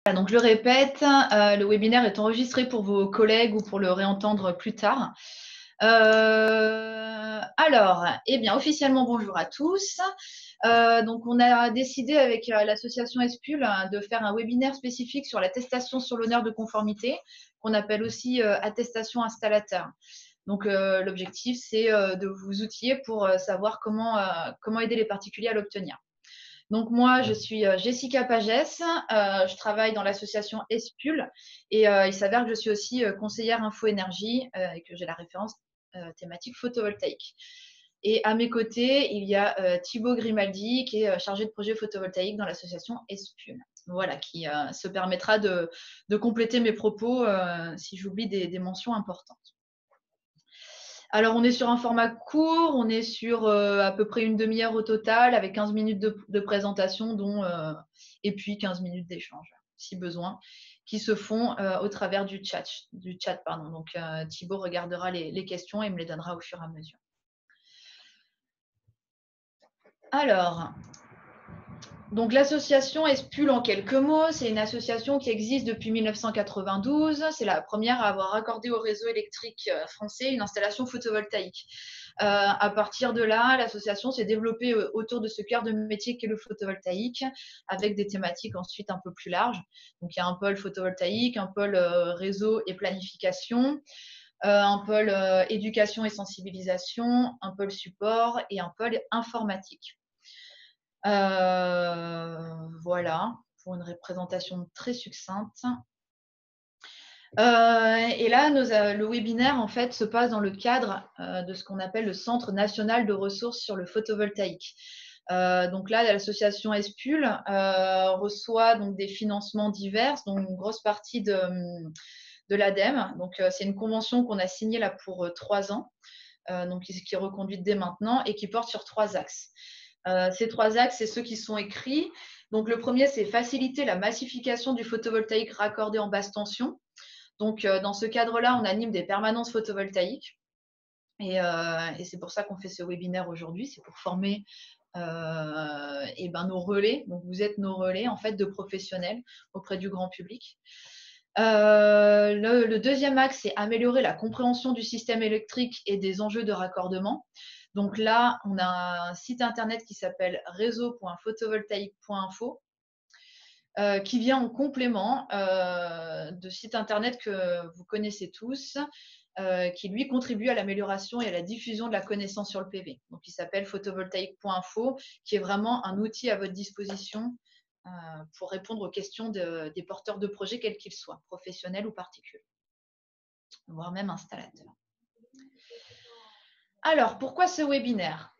Donc je le répète, le webinaire est enregistré pour vos collègues ou pour le réentendre plus tard. Alors, eh bien, officiellement, bonjour à tous. Donc, on a décidé avec l'association ESPUL de faire un webinaire spécifique sur l'attestation sur l'honneur de conformité, qu'on appelle aussi attestation installateur. Donc, l'objectif, c'est de vous outiller pour savoir comment aider les particuliers à l'obtenir. Donc moi, je suis Jessica Pagès, je travaille dans l'association ESPUL et il s'avère que je suis aussi conseillère info énergie et que j'ai la référence thématique photovoltaïque. Et à mes côtés, il y a Thibaut Grimaldi qui est chargé de projet photovoltaïque dans l'association ESPUL. Voilà, qui se permettra de compléter mes propos si j'oublie des mentions importantes. Alors, on est sur un format court, on est sur à peu près une demi-heure au total, avec 15 minutes de présentation, et puis 15 minutes d'échange, si besoin, qui se font au travers du chat. Donc, Thibaut regardera les questions et me les donnera au fur et à mesure. Alors, donc l'association ESPUL en quelques mots, c'est une association qui existe depuis 1992. C'est la première à avoir accordé au réseau électrique français une installation photovoltaïque. À partir de là, l'association s'est développée autour de ce cœur de métier qu'est le photovoltaïque, avec des thématiques ensuite un peu plus larges. Donc il y a un pôle photovoltaïque, un pôle réseau et planification, un pôle éducation et sensibilisation, un pôle support et un pôle informatique. Voilà, pour une représentation très succincte. Et là, le webinaire, en fait, se passe dans le cadre de ce qu'on appelle le Centre national de ressources sur le photovoltaïque. Donc là, l'association ESPUL reçoit donc des financements divers, dont une grosse partie de l'ADEME. Donc, c'est une convention qu'on a signée là pour 3 ans, donc qui est reconduite dès maintenant et qui porte sur 3 axes. Ces 3 axes, c'est ceux qui sont écrits. Donc, le premier, c'est faciliter la massification du photovoltaïque raccordé en basse tension. Donc, dans ce cadre-là, on anime des permanences photovoltaïques. Et c'est pour ça qu'on fait ce webinaire aujourd'hui. C'est pour former nos relais. Donc, vous êtes nos relais, en fait, de professionnels auprès du grand public. Le deuxième axe, c'est améliorer la compréhension du système électrique et des enjeux de raccordement. Donc là, on a un site internet qui s'appelle réseau.photovoltaïque.info qui vient en complément de site internet que vous connaissez tous, qui lui contribue à l'amélioration et à la diffusion de la connaissance sur le PV. Donc il s'appelle photovoltaïque.info, qui est vraiment un outil à votre disposition pour répondre aux questions des porteurs de projets, quels qu'ils soient, professionnels ou particuliers, voire même installateurs. Alors, pourquoi ce webinaire?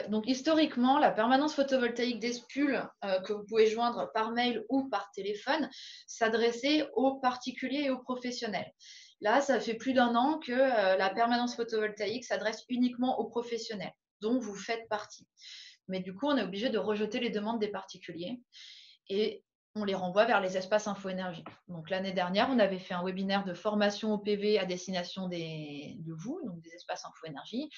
Donc, historiquement, la permanence photovoltaïque d'ESPUL, que vous pouvez joindre par mail ou par téléphone, s'adressait aux particuliers et aux professionnels. Là, ça fait plus d'1 an que la permanence photovoltaïque s'adresse uniquement aux professionnels, dont vous faites partie. Mais du coup, on est obligé de rejeter les demandes des particuliers et on les renvoie vers les espaces info énergie. Donc l'année dernière, on avait fait un webinaire de formation au PV à destination de vous, donc des espaces info énergie.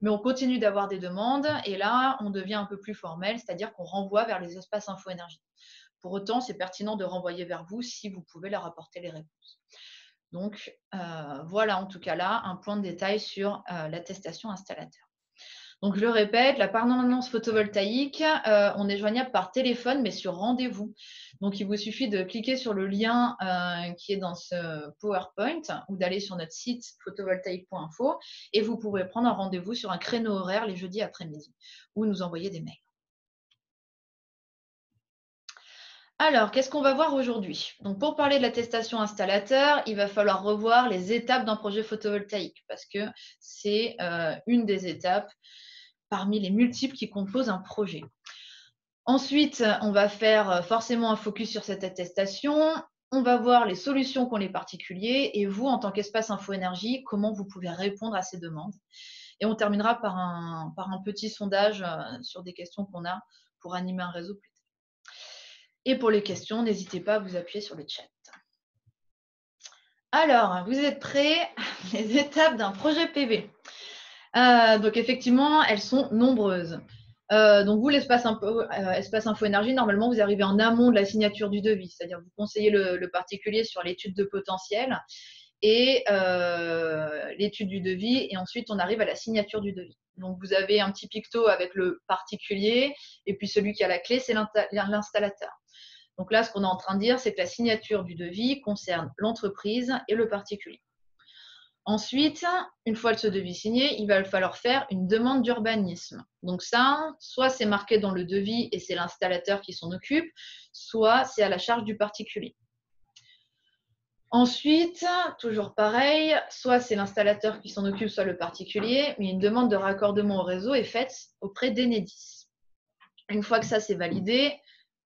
Mais on continue d'avoir des demandes et là, on devient un peu plus formel, c'est-à-dire qu'on renvoie vers les espaces info énergie. Pour autant, c'est pertinent de renvoyer vers vous si vous pouvez leur apporter les réponses. Donc voilà, en tout cas là, un point de détail sur l'attestation installateur. Donc, je le répète, la permanence photovoltaïque, on est joignable par téléphone, mais sur rendez-vous. Donc, il vous suffit de cliquer sur le lien qui est dans ce PowerPoint ou d'aller sur notre site photovoltaïque.info et vous pourrez prendre un rendez-vous sur un créneau horaire les jeudis après-midi ou nous envoyer des mails. Alors, qu'est-ce qu'on va voir aujourd'hui? Donc, pour parler de l'attestation installateur, il va falloir revoir les étapes d'un projet photovoltaïque parce que c'est une des étapes parmi les multiples qui composent un projet. Ensuite, on va faire forcément un focus sur cette attestation. On va voir les solutions qu'ont les particuliers et vous, en tant qu'espace info énergie, comment vous pouvez répondre à ces demandes. Et on terminera par un petit sondage sur des questions qu'on a pour animer un réseau plus tard. Et pour les questions, n'hésitez pas à vous appuyer sur le chat. Alors, vous êtes prêts? Les étapes d'un projet PV. Donc, effectivement, elles sont nombreuses. Donc vous, espace info énergie, normalement, vous arrivez en amont de la signature du devis, c'est-à-dire vous conseillez le particulier sur l'étude de potentiel et l'étude du devis, et ensuite on arrive à la signature du devis. Donc vous avez un petit picto avec le particulier, et puis celui qui a la clé, c'est l'installateur. Donc là, ce qu'on est en train de dire, c'est que la signature du devis concerne l'entreprise et le particulier. Ensuite, une fois ce devis signé, il va falloir faire une demande d'urbanisme. Donc ça, soit c'est marqué dans le devis et c'est l'installateur qui s'en occupe, soit c'est à la charge du particulier. Ensuite, toujours pareil, soit c'est l'installateur qui s'en occupe, soit le particulier, mais une demande de raccordement au réseau est faite auprès d'Enedis. Une fois que ça c'est validé,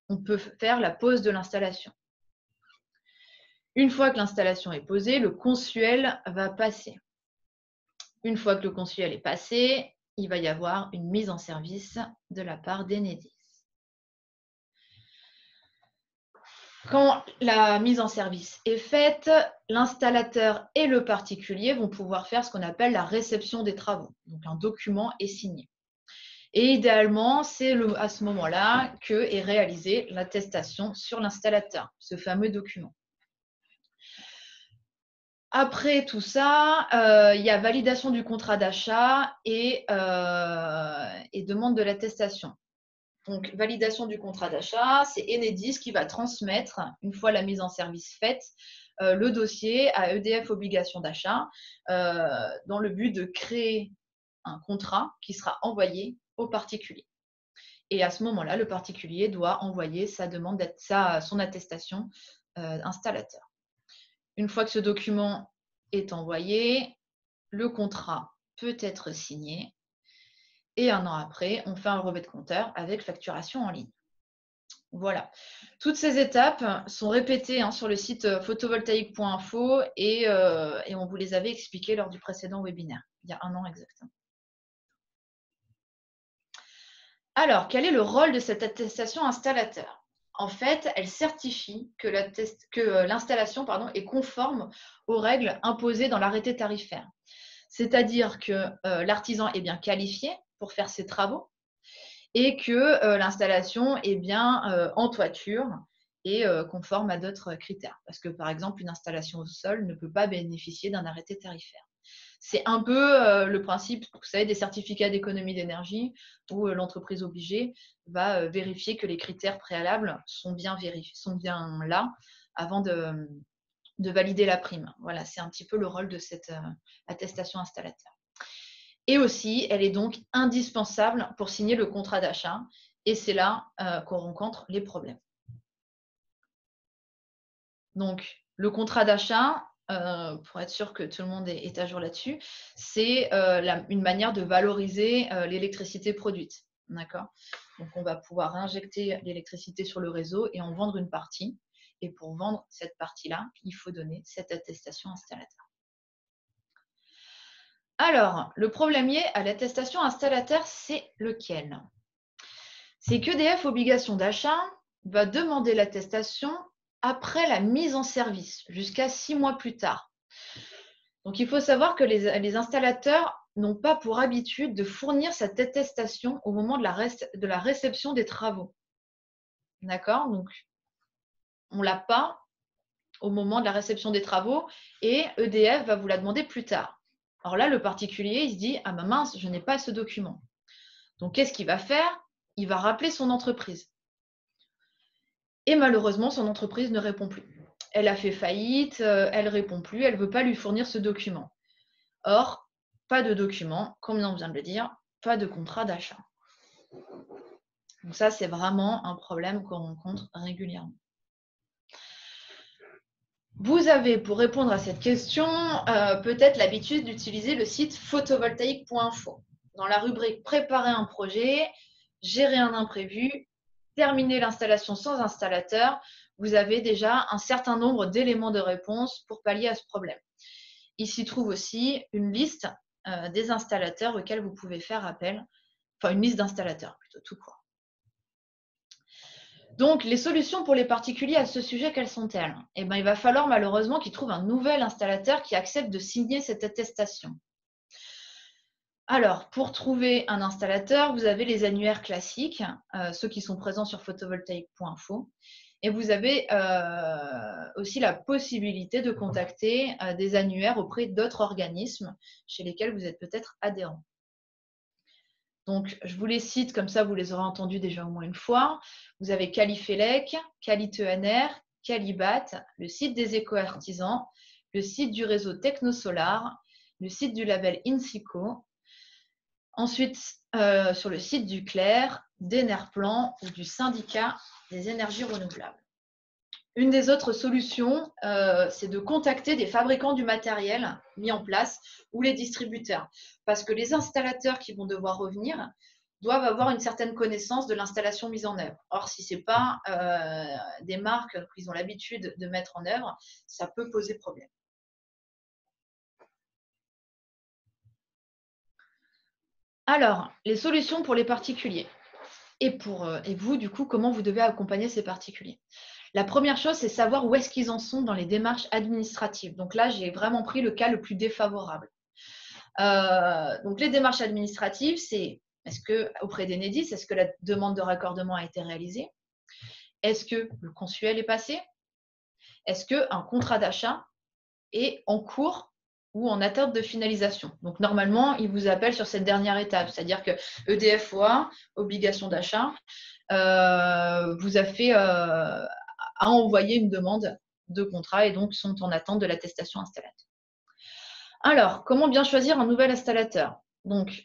on peut faire la pose de l'installation. Une fois que l'installation est posée, le consuel va passer. Une fois que le consuel est passé, il va y avoir une mise en service de la part d'Enedis. Quand la mise en service est faite, l'installateur et le particulier vont pouvoir faire ce qu'on appelle la réception des travaux. Donc un document est signé. Et idéalement, c'est à ce moment-là que est réalisée l'attestation sur l'installateur, ce fameux document. Après tout ça, il y a validation du contrat d'achat et demande de l'attestation. Donc, validation du contrat d'achat, c'est Enedis qui va transmettre, une fois la mise en service faite, le dossier à EDF Obligation d'achat dans le but de créer un contrat qui sera envoyé au particulier. Et à ce moment-là, le particulier doit envoyer son attestation installateur. Une fois que ce document est envoyé, le contrat peut être signé. Et un an après, on fait un relevé de compteur avec facturation en ligne. Voilà. Toutes ces étapes sont répétées sur le site photovoltaïque.info et on vous les avait expliquées lors du précédent webinaire, il y a un an exactement. Alors, quel est le rôle de cette attestation installateur? En fait, elle certifie que l'installation est conforme aux règles imposées dans l'arrêté tarifaire. C'est-à-dire que l'artisan est bien qualifié pour faire ses travaux et que l'installation est bien en toiture et conforme à d'autres critères. Parce que, par exemple, une installation au sol ne peut pas bénéficier d'un arrêté tarifaire. C'est un peu le principe, vous savez, des certificats d'économie d'énergie où l'entreprise obligée va vérifier que les critères préalables sont bien là avant de valider la prime. Voilà, c'est un petit peu le rôle de cette attestation installateur. Et aussi, elle est donc indispensable pour signer le contrat d'achat. Et c'est là qu'on rencontre les problèmes. Donc, le contrat d'achat, pour être sûr que tout le monde est à jour là-dessus, c'est une manière de valoriser l'électricité produite. D'accord ? Donc, on va pouvoir injecter l'électricité sur le réseau et en vendre une partie. Et pour vendre cette partie-là, il faut donner cette attestation installateur. Alors, le problème lié à l'attestation installateur, c'est lequel? C'est qu'EDF Obligation d'achat va demander l'attestation après la mise en service, jusqu'à 6 mois plus tard. Donc, il faut savoir que les installateurs n'ont pas pour habitude de fournir cette attestation au moment de la réception des travaux. D'accord? Donc, on ne l'a pas au moment de la réception des travaux et EDF va vous la demander plus tard. Alors là, le particulier, il se dit « Ah mince, je n'ai pas ce document ». Donc, qu'est-ce qu'il va faire? Il va rappeler son entreprise. Et malheureusement, son entreprise ne répond plus. Elle a fait faillite, elle ne répond plus, elle ne veut pas lui fournir ce document. Or, pas de document, comme on vient de le dire, pas de contrat d'achat. Donc ça, c'est vraiment un problème qu'on rencontre régulièrement. Vous avez, pour répondre à cette question, peut-être l'habitude d'utiliser le site photovoltaïque.info. Dans la rubrique « Préparer un projet »,« Gérer un imprévu »,« Terminer l'installation sans installateur », vous avez déjà un certain nombre d'éléments de réponse pour pallier à ce problème. Il s'y trouve aussi une liste des installateurs auxquels vous pouvez faire appel, enfin une liste d'installateurs plutôt, tout court. Donc, les solutions pour les particuliers à ce sujet, quelles sont-elles? Eh bien, il va falloir malheureusement qu'ils trouvent un nouvel installateur qui accepte de signer cette attestation. Alors, pour trouver un installateur, vous avez les annuaires classiques, ceux qui sont présents sur photovoltaïque.info. Et vous avez aussi la possibilité de contacter des annuaires auprès d'autres organismes chez lesquels vous êtes peut-être adhérent. Donc, je vous les cite, comme ça vous les aurez entendus déjà au moins une fois. Vous avez Califelec, Cali-ENR, Calibat, le site des éco-artisans, le site du réseau Technosolar, le site du label INSICO. Ensuite, sur le site du CLER, d'Enerplan ou du syndicat des énergies renouvelables. Une des autres solutions, c'est de contacter des fabricants du matériel mis en place ou les distributeurs. Parce que les installateurs qui vont devoir revenir doivent avoir une certaine connaissance de l'installation mise en œuvre. Or, si ce n'est pas des marques qu'ils ont l'habitude de mettre en œuvre, ça peut poser problème. Alors, les solutions pour les particuliers. Et vous, du coup, comment vous devez accompagner ces particuliers? La première chose, c'est savoir où est-ce qu'ils en sont dans les démarches administratives. Donc là, j'ai vraiment pris le cas le plus défavorable. Donc les démarches administratives, c'est est-ce que auprès d'Enedis, est-ce que la demande de raccordement a été réalisée? Est-ce que le consuel est passé? Est-ce qu'un contrat d'achat est en cours ou en attente de finalisation? Donc normalement, il vous appelle sur cette dernière étape, c'est-à-dire que EDF-OA, obligation d'achat, vous a fait a envoyé une demande de contrat et donc sont en attente de l'attestation installateur. Alors, comment bien choisir un nouvel installateur? Donc,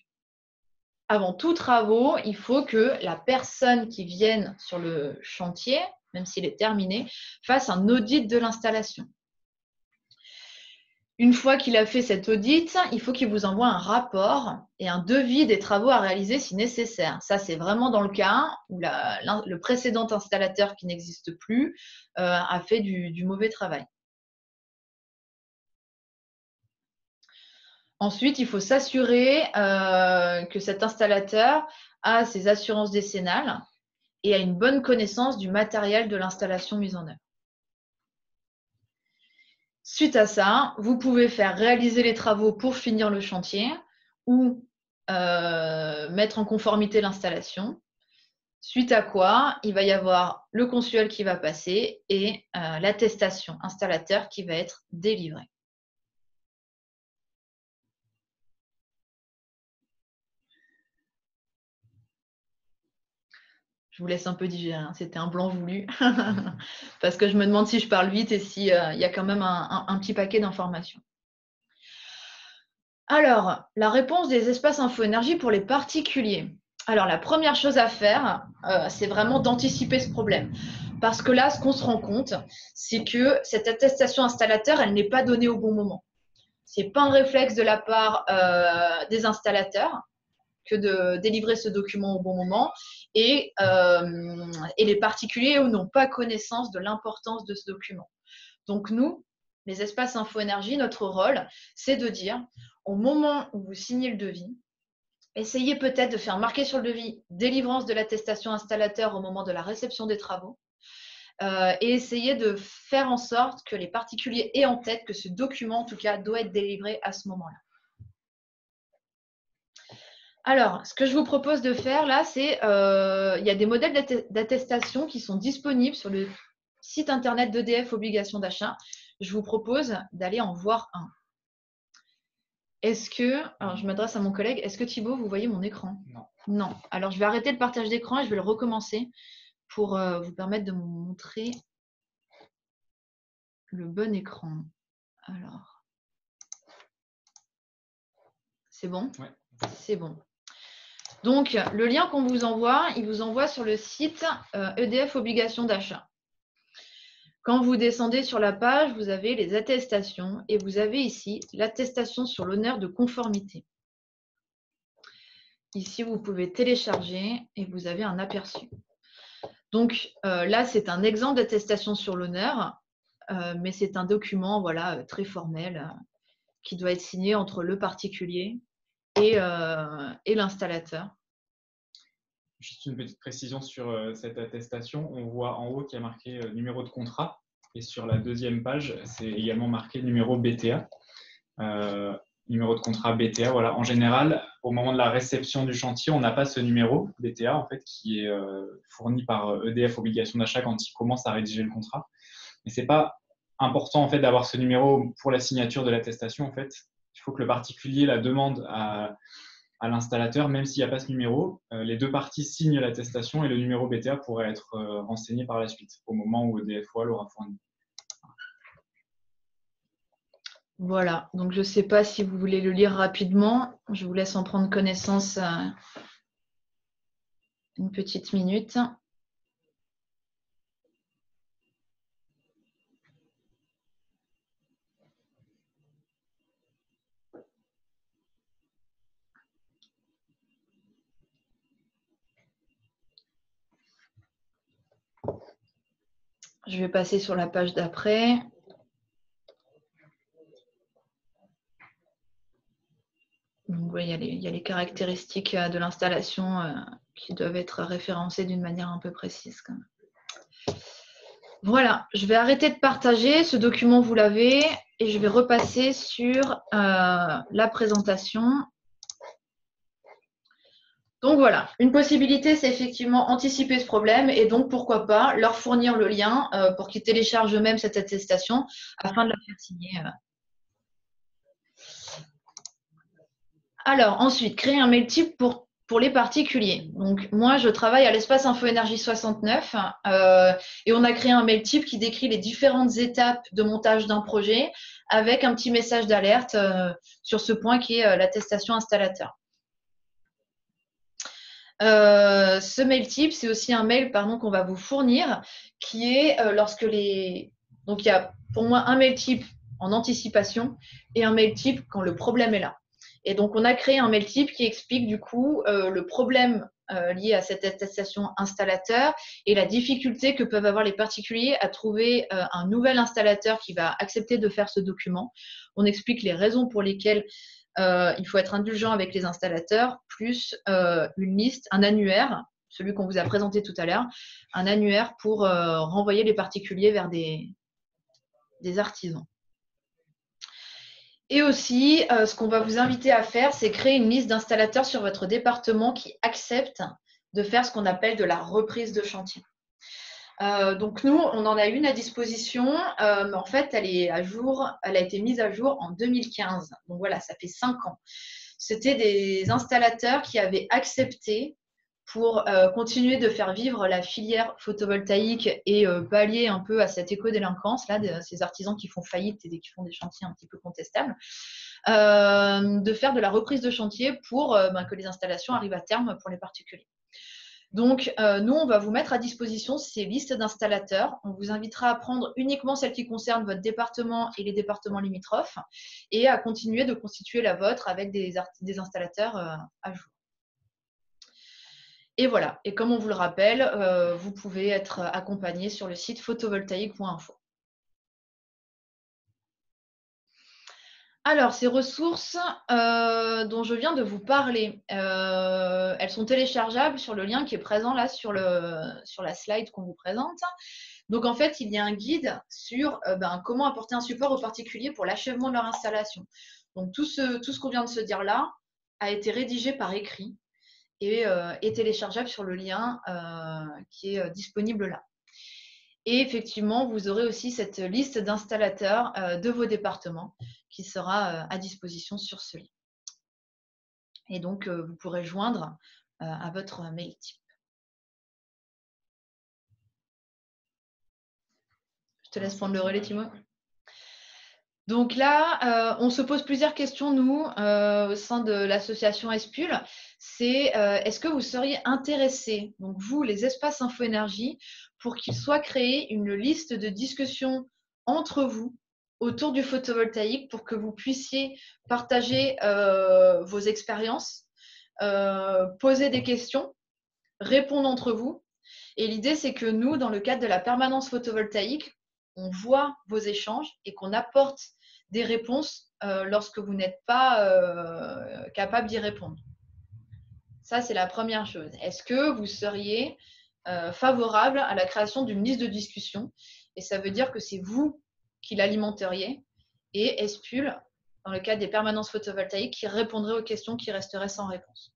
avant tout travaux, il faut que la personne qui vienne sur le chantier, même s'il est terminé, fasse un audit de l'installation. Une fois qu'il a fait cet audit, il faut qu'il vous envoie un rapport et un devis des travaux à réaliser si nécessaire. Ça, c'est vraiment dans le cas où le précédent installateur qui n'existe plus a fait du mauvais travail. Ensuite, il faut s'assurer que cet installateur a ses assurances décennales et a une bonne connaissance du matériel de l'installation mise en œuvre. Suite à ça, vous pouvez faire réaliser les travaux pour finir le chantier ou mettre en conformité l'installation. Suite à quoi, il va y avoir le consuel qui va passer et l'attestation installateur qui va être délivrée. Je vous laisse un peu digérer, hein. C'était un blanc voulu, parce que je me demande si je parle vite et s'il y a quand même un petit paquet d'informations. Alors, la réponse des espaces info-énergie pour les particuliers. Alors, la première chose à faire, c'est vraiment d'anticiper ce problème. Parce que là, ce qu'on se rend compte, c'est que cette attestation installateur, elle n'est pas donnée au bon moment. Ce n'est pas un réflexe de la part des installateurs que de délivrer ce document au bon moment. Et les particuliers, eux, n'ont pas connaissance de l'importance de ce document. Donc nous, les espaces info-énergie, notre rôle, c'est de dire, au moment où vous signez le devis, essayez peut-être de faire marquer sur le devis délivrance de l'attestation installateur au moment de la réception des travaux, et essayez de faire en sorte que les particuliers aient en tête que ce document, en tout cas, doit être délivré à ce moment-là. Alors, ce que je vous propose de faire là, c'est il y a des modèles d'attestation qui sont disponibles sur le site internet d'EDF Obligation d'achat. Je vous propose d'aller en voir un. Est-ce que, alors je m'adresse à mon collègue, est-ce que Thibaut, vous voyez mon écran? Non. Non. Alors, je vais arrêter le partage d'écran et je vais le recommencer pour vous permettre de me montrer le bon écran. Alors, c'est bon? Ouais. C'est bon. Donc, le lien qu'on vous envoie, il vous envoie sur le site EDF Obligation d'achat. Quand vous descendez sur la page, vous avez les attestations et vous avez ici l'attestation sur l'honneur de conformité. Ici, vous pouvez télécharger et vous avez un aperçu. Donc là, c'est un exemple d'attestation sur l'honneur, mais c'est un document voilà, très formel qui doit être signé entre le particulier et l'installateur. Juste une petite précision sur cette attestation. On voit en haut qu'il y a marqué numéro de contrat. Et sur la deuxième page, c'est également marqué numéro BTA. numéro de contrat BTA. Voilà. En général, au moment de la réception du chantier, on n'a pas ce numéro BTA en fait, qui est fourni par EDF Obligation d'achat quand il commence à rédiger le contrat. Mais ce n'est pas important en fait, d'avoir ce numéro pour la signature de l'attestation. En fait. Il faut que le particulier la demande à l'installateur, même s'il n'y a pas ce numéro. Les deux parties signent l'attestation et le numéro BTA pourrait être renseigné par la suite, au moment où EDF l'aura fourni. Voilà, donc je ne sais pas si vous voulez le lire rapidement. Je vous laisse en prendre connaissance une petite minute. Je vais passer sur la page d'après. Donc, ouais, il y a les caractéristiques de l'installation qui doivent être référencées d'une manière un peu précise quand même. Voilà, je vais arrêter de partager. Ce document, vous l'avez. Et je vais repasser sur la présentation. Donc voilà, une possibilité, c'est effectivement anticiper ce problème et donc pourquoi pas leur fournir le lien pour qu'ils téléchargent eux-mêmes cette attestation afin de la faire signer. Alors ensuite, créer un mail type pour les particuliers. Donc moi, je travaille à l'espace Info Énergie 69 et on a créé un mail type qui décrit les différentes étapes de montage d'un projet avec un petit message d'alerte sur ce point qui est l'attestation installateur. Ce mail type, c'est aussi un mail qu'on va vous fournir qui est lorsque les… Donc, il y a pour moi un mail type en anticipation et un mail type quand le problème est là. Et donc, on a créé un mail type qui explique du coup le problème lié à cette attestation installateur et la difficulté que peuvent avoir les particuliers à trouver un nouvel installateur qui va accepter de faire ce document. On explique les raisons pour lesquelles il faut être indulgent avec les installateurs, plus une liste, un annuaire, celui qu'on vous a présenté tout à l'heure, un annuaire pour renvoyer les particuliers vers des artisans. Et aussi, ce qu'on va vous inviter à faire, c'est créer une liste d'installateurs sur votre département qui acceptent de faire ce qu'on appelle de la reprise de chantier. Donc nous, on en a une à disposition, mais en fait, elle est à jour, elle a été mise à jour en 2015. Donc voilà, ça fait 5 ans. C'était des installateurs qui avaient accepté pour continuer de faire vivre la filière photovoltaïque et pallier un peu à cette éco-délinquance, là, de ces artisans qui font faillite et qui font des chantiers un petit peu contestables, de faire de la reprise de chantier pour que les installations arrivent à terme pour les particuliers. Donc, nous, on va vous mettre à disposition ces listes d'installateurs. On vous invitera à prendre uniquement celles qui concernent votre département et les départements limitrophes et à continuer de constituer la vôtre avec des installateurs à jour. Et voilà. Et comme on vous le rappelle, vous pouvez être accompagné sur le site photovoltaïque.info. Alors, ces ressources dont je viens de vous parler, elles sont téléchargeables sur le lien qui est présent là sur la slide qu'on vous présente. Donc, en fait, il y a un guide sur comment apporter un support aux particuliers pour l'achèvement de leur installation. Donc, tout ce qu'on vient de se dire là a été rédigé par écrit et est téléchargeable sur le lien qui est disponible là. Et effectivement, vous aurez aussi cette liste d'installateurs de vos départements qui sera à disposition sur ce lien. Et donc, vous pourrez joindre à votre mail type. Je te laisse prendre le relais, Timo. Donc là, on se pose plusieurs questions, nous, au sein de l'association ESPUL. C'est est-ce que vous seriez intéressés, donc vous, les espaces info-énergie, pour qu'il soit créé une liste de discussion entre vous autour du photovoltaïque pour que vous puissiez partager vos expériences, poser des questions, répondre entre vous. Et l'idée, c'est que nous, dans le cadre de la permanence photovoltaïque, on voit vos échanges et qu'on apporte des réponses lorsque vous n'êtes pas capable d'y répondre. Ça, c'est la première chose. Est-ce que vous seriez favorable à la création d'une liste de discussion? Et ça veut dire que c'est vous qui l'alimenteriez et ESPUL dans le cadre des permanences photovoltaïques, qui répondraient aux questions qui resteraient sans réponse.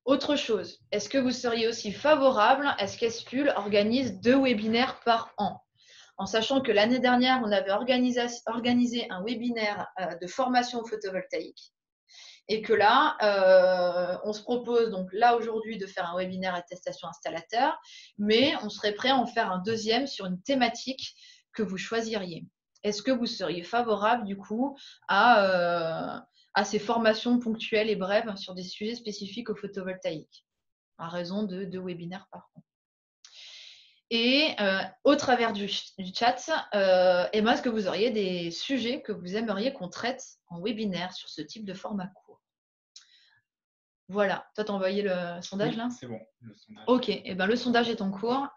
Autre chose, est-ce que vous seriez aussi favorable à ce qu'ESPUL organise 2 webinaires par an? En sachant que l'année dernière, on avait organisé un webinaire de formation au photovoltaïque et que là, on se propose donc là aujourd'hui de faire un webinaire attestation installateur, mais on serait prêt à en faire un deuxième sur une thématique que vous choisiriez. Est-ce que vous seriez favorable du coup à ces formations ponctuelles et brèves sur des sujets spécifiques au photovoltaïque, à raison de 2 webinaires par an? Et au travers du chat, Emma, est-ce que vous auriez des sujets que vous aimeriez qu'on traite en webinaire sur ce type de format court? Voilà. Toi, tu as envoyé le sondage là? C'est bon, le sondage. Ok, et ben, le sondage est en cours.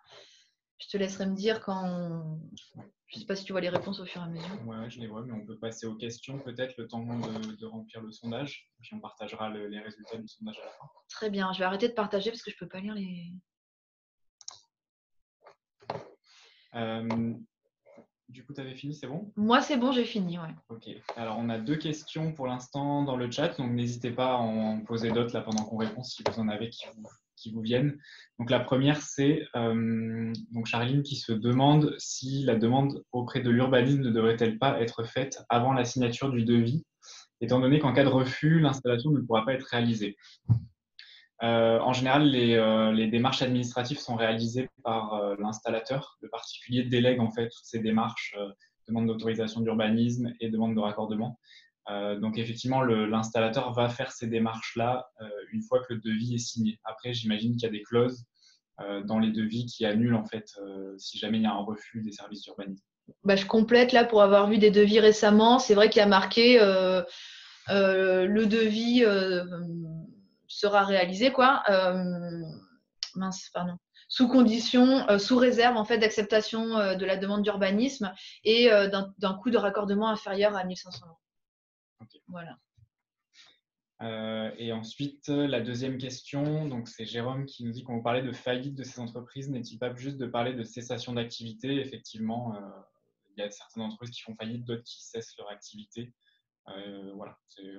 Je te laisserai me dire quand… Je ne sais pas si tu vois les réponses au fur et à mesure. Ouais, je les vois, mais on peut passer aux questions peut-être le temps de remplir le sondage. Puis on partagera les résultats du sondage à la fin. Très bien, je vais arrêter de partager parce que je ne peux pas lire les… Du coup, tu avais fini, c'est bon? Moi, c'est bon, j'ai fini, ouais. Ok. Alors, on a 2 questions pour l'instant dans le chat, donc n'hésitez pas à en poser d'autres là pendant qu'on répond si vous en avez qui vous viennent. Donc, la première, c'est donc Charline qui se demande si la demande auprès de l'urbanisme ne devrait-elle pas être faite avant la signature du devis, étant donné qu'en cas de refus, l'installation ne pourra pas être réalisée. En général, les démarches administratives sont réalisées par l'installateur. Le particulier délègue en fait toutes ces démarches, demande d'autorisation d'urbanisme et demande de raccordement. Donc effectivement, l'installateur va faire ces démarches-là une fois que le devis est signé. Après, j'imagine qu'il y a des clauses dans les devis qui annulent en fait si jamais il y a un refus des services d'urbanisme. Bah, je complète là pour avoir vu des devis récemment. C'est vrai qu'il y a marqué le devis sera réalisé, quoi. Mince, pardon. Sous condition, sous réserve en fait d'acceptation de la demande d'urbanisme et d'un coût de raccordement inférieur à 1 500 €. Okay. Voilà. Et ensuite, la deuxième question, donc c'est Jérôme qui nous dit qu'on parlait de faillite de ces entreprises. N'est-il pas juste de parler de cessation d'activité? Effectivement, il y a certaines entreprises qui font faillite, d'autres qui cessent leur activité. Voilà,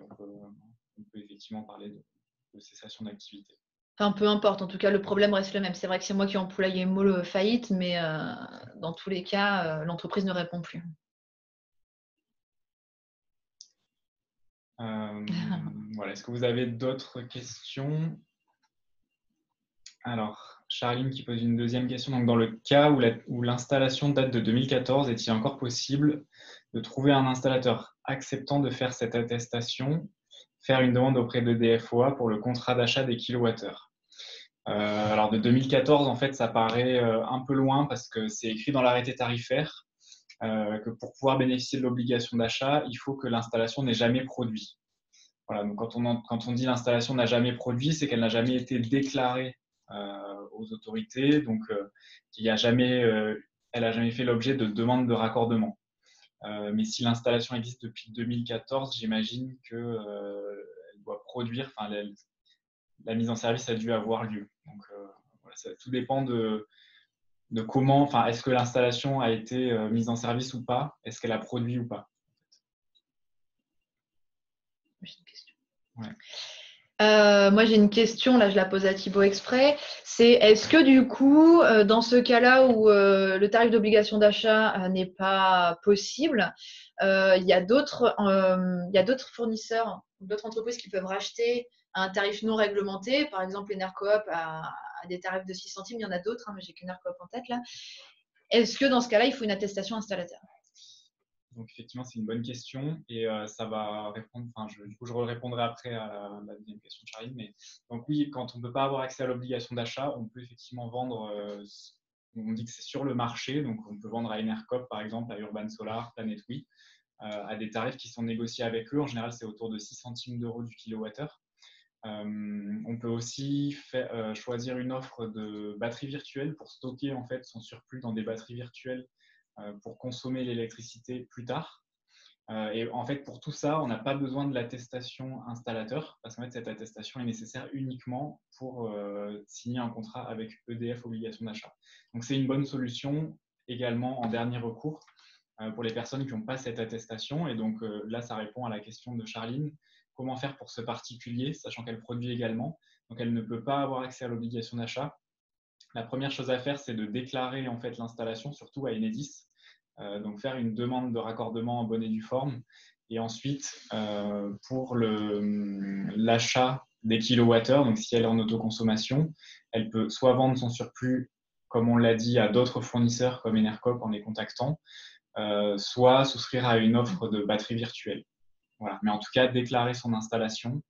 on peut effectivement parler de cessation d'activité. Enfin, peu importe, en tout cas, le problème reste le même. C'est vrai que c'est moi qui ai employé le mot faillite, mais dans tous les cas, l'entreprise ne répond plus. Voilà. Est-ce que vous avez d'autres questions? Alors, Charline qui pose une deuxième question. Donc, dans le cas où l'installation date de 2014, est-il encore possible de trouver un installateur acceptant de faire cette attestation, faire une demande auprès de DFOA pour le contrat d'achat des kilowattheures? Alors, de 2014, en fait, ça paraît un peu loin parce que c'est écrit dans l'arrêté tarifaire que pour pouvoir bénéficier de l'obligation d'achat, il faut que l'installation n'ait jamais produit. Voilà, donc quand on dit l'installation n'a jamais produit, c'est qu'elle n'a jamais été déclarée aux autorités, donc elle n'a jamais fait l'objet de demande de raccordement. Mais si l'installation existe depuis 2014, j'imagine qu'elle doit produire, enfin la mise en service a dû avoir lieu. Donc voilà, tout dépend de comment, enfin est-ce que l'installation a été mise en service ou pas, est-ce qu'elle a produit ou pas. J'ai une question. Ouais. Moi, j'ai une question, là, je la pose à Thibaut exprès. C'est est-ce que du coup, dans ce cas-là où le tarif d'obligation d'achat n'est pas possible, il y a d'autres fournisseurs, d'autres entreprises qui peuvent racheter à un tarif non réglementé, par exemple Enercoop à des tarifs de 6 centimes, il y en a d'autres, hein, mais j'ai qu'Enercoop en tête là. Est-ce que dans ce cas-là, il faut une attestation installateur? Donc effectivement, c'est une bonne question et ça va répondre. Enfin, du coup, je répondrai après à la deuxième question de Charline. Mais donc oui, quand on ne peut pas avoir accès à l'obligation d'achat, on peut effectivement vendre. On dit que c'est sur le marché, donc on peut vendre à Enercoop par exemple, à Urban Solar, Planet Oui, à des tarifs qui sont négociés avec eux. En général, c'est autour de 6 centimes d'euros du kilowattheure. On peut aussi choisir une offre de batterie virtuelle pour stocker en fait son surplus dans des batteries virtuelles pour consommer l'électricité plus tard. Et en fait, pour tout ça, on n'a pas besoin de l'attestation installateur, parce qu'en fait, cette attestation est nécessaire uniquement pour signer un contrat avec EDF obligation d'achat. Donc, c'est une bonne solution également en dernier recours. pour les personnes qui n'ont pas cette attestation. Et donc là, ça répond à la question de Charline. Comment faire pour ce particulier, sachant qu'elle produit également? Donc elle ne peut pas avoir accès à l'obligation d'achat. La première chose à faire, c'est de déclarer en fait l'installation, surtout à Enedis. Donc faire une demande de raccordement en bonne et due forme. Et ensuite, pour l'achat des kilowattheures, donc si elle est en autoconsommation, elle peut soit vendre son surplus, comme on l'a dit, à d'autres fournisseurs comme Enercop en les contactant, soit souscrire à une offre de batterie virtuelle. Voilà. Mais en tout cas, déclarer son installation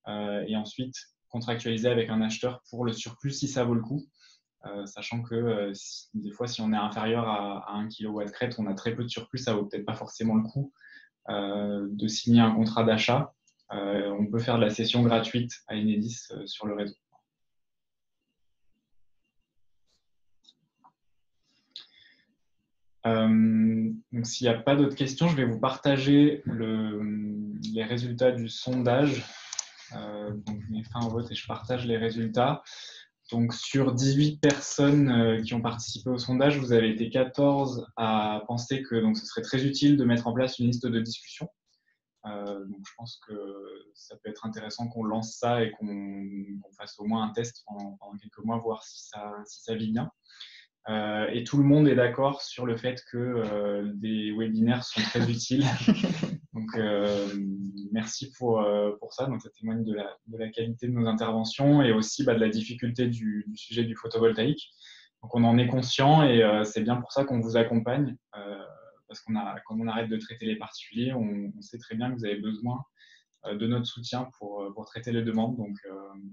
et ensuite contractualiser avec un acheteur pour le surplus si ça vaut le coup. Sachant que des fois, si on est inférieur à 1 kW crête, on a très peu de surplus, ça vaut peut-être pas forcément le coup de signer un contrat d'achat. On peut faire de la cession gratuite à Enedis sur le réseau. Donc, s'il n'y a pas d'autres questions, je vais vous partager les résultats du sondage. Donc, je mets fin au vote et je partage les résultats. Donc, sur 18 personnes qui ont participé au sondage, vous avez été 14 à penser que donc, ce serait très utile de mettre en place une liste de discussion. Donc, je pense que ça peut être intéressant qu'on lance ça et qu'on fasse au moins un test pendant quelques mois, voir si ça vit bien. Et tout le monde est d'accord sur le fait que des webinaires sont très utiles. Donc, merci pour ça. Donc, ça témoigne de la qualité de nos interventions et aussi de la difficulté du sujet du photovoltaïque. Donc, on en est conscient et c'est bien pour ça qu'on vous accompagne. Parce comme on arrête de traiter les particuliers, on sait très bien que vous avez besoin de notre soutien pour traiter les demandes. Donc,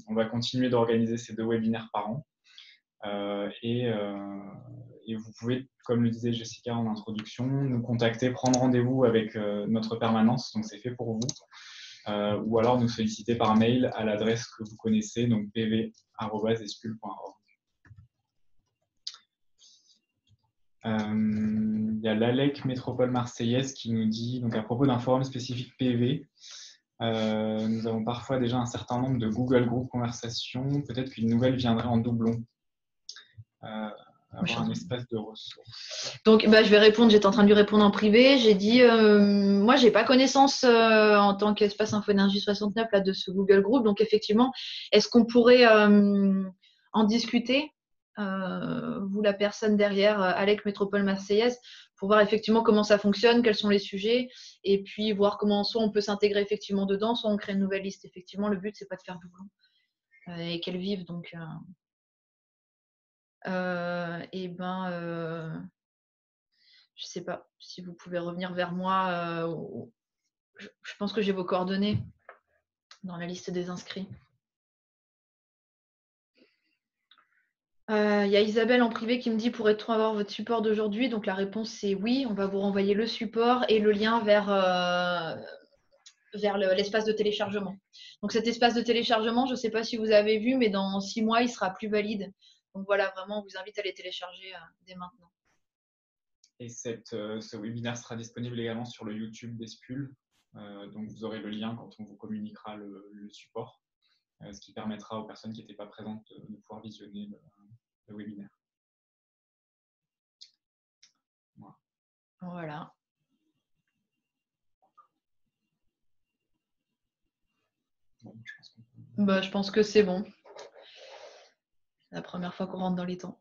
on va continuer d'organiser ces 2 webinaires par an. Et vous pouvez, comme le disait Jessica en introduction, nous contacter, prendre rendez-vous avec notre permanence, donc c'est fait pour vous, ou alors nous solliciter par mail à l'adresse que vous connaissez, donc pv@espul.org. Il y a l'ALEC Métropole Marseillaise qui nous dit, donc à propos d'un forum spécifique PV, nous avons parfois déjà un certain nombre de Google Group conversations, peut-être qu'une nouvelle viendrait en doublon. Avoir un espace de ressources. Donc, je vais répondre. J'étais en train de lui répondre en privé. J'ai dit, moi, j'ai pas connaissance en tant qu'espace Infoénergie 69 là, de ce Google Group. Donc, effectivement, est-ce qu'on pourrait en discuter, vous, la personne derrière Alec Métropole Marseillaise, pour voir effectivement comment ça fonctionne, quels sont les sujets, et puis voir comment soit on peut s'intégrer effectivement dedans, soit on crée une nouvelle liste. Effectivement, le but, c'est pas de faire doublon et qu'elle vive. Donc, je sais pas si vous pouvez revenir vers moi. Je pense que j'ai vos coordonnées dans la liste des inscrits. Il y a Isabelle en privé qui me dit, pourrait-on avoir votre support d'aujourd'hui? Donc la réponse c'est oui, on va vous renvoyer le support et le lien vers l'espace de téléchargement. Donc cet espace de téléchargement, je ne sais pas si vous avez vu, mais dans 6 mois, il sera plus valide. Donc voilà, vraiment, on vous invite à les télécharger dès maintenant. Et ce webinaire sera disponible également sur le YouTube d'Espul. Donc vous aurez le lien quand on vous communiquera le support, ce qui permettra aux personnes qui n'étaient pas présentes de pouvoir visionner le webinaire. Voilà. Bon, je pense que c'est bon. C'est la première fois qu'on rentre dans les temps.